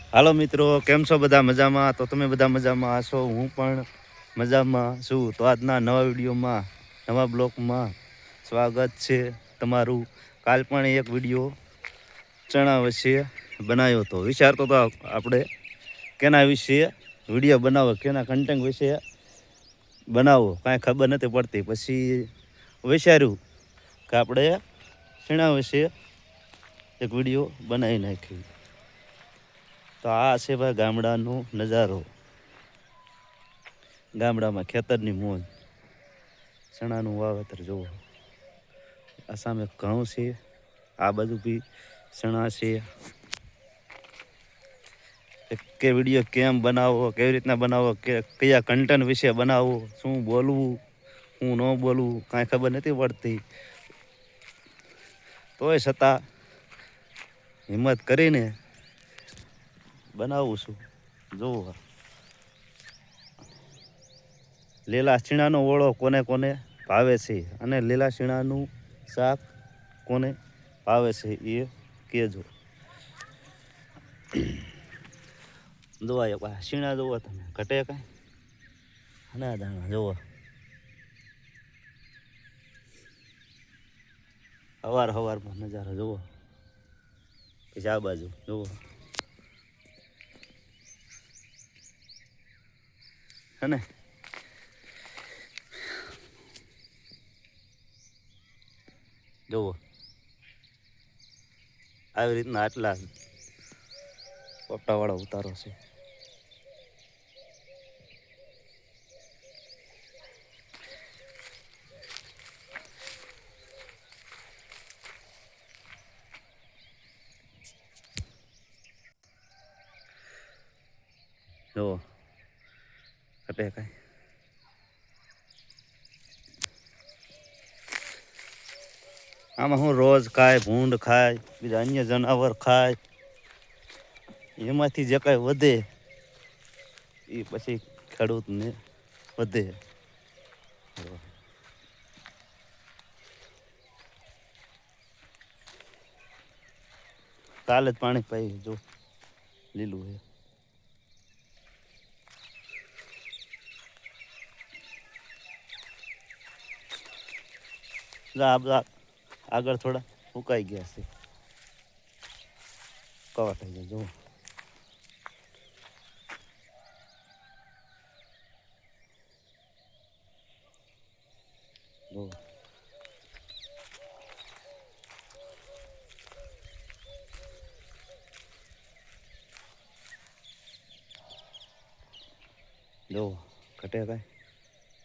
હાલો મિત્રો, કેમ છો બધા? મજામાં? તો તમે બધા મજામાં હશો, હું પણ મજામાં છું. તો આજના નવા વિડીયોમાં, નવા બ્લોગમાં સ્વાગત છે તમારું. કાલ પણ એક વિડીયો ચણા વિશે બનાવ્યો હતો. વિચારતો તો આપણે કેના વિશે વિડીયો બનાવો, કેના કન્ટેન્ટ વિશે બનાવો, કાંઈ ખબર નથી પડતી. પછી વિચાર્યું કે આપણે ચણા વિશે એક વિડીયો બનાવી નાખ્યું. તો આ છે ભાઈ ગામડાનો નજારો, ગામડામાં ખેતરની મોજ, ચણાનું વાવેતર જુઓ. આ સામે ઘઉં છે, આ બાજુ બી ચણા છે. કે વિડીયો કેમ બનાવવો, કેવી રીતના બનાવવો, કે કયા કન્ટેન્ટ વિશે બનાવવો, શું બોલવું, શું ન બોલવું, કાંઈ ખબર નથી પડતી. તોય છતાં હિંમત કરીને બનાવું છું. જુઓ, લીલા શીણાનો ઓળો કોને કોને ભાવે છે, અને લીલા શીણાનું શાક કોને ભાવે છે એ કહેજો. જોવા શીણા જુઓ તમે, ઘટે કાંઈ ના દાણા જુઓ. હવારમાં નજારો જુઓ. પછી આ બાજુ જુઓ, હે ને? જુઓ, આવી રીતના આટલા પોપટાવાળો ઉતારો છે. જુઓ, ઘટે કાંઈ. આમાં હું રોજ ખાય, ભૂંડ ખાય, બીજા અન્ય જનાવર ખાય, એમાંથી જે કાંઈ વધે એ પછી ખેડૂતને વધે. કાલે જ પાણી પાઈ, જો લીલું છે. આગળ થોડા ઉકાઈ ગયા છે, કવા થઈ ગયા. જુઓ, જુઓ, જુઓ, ઘટે કાંઈ.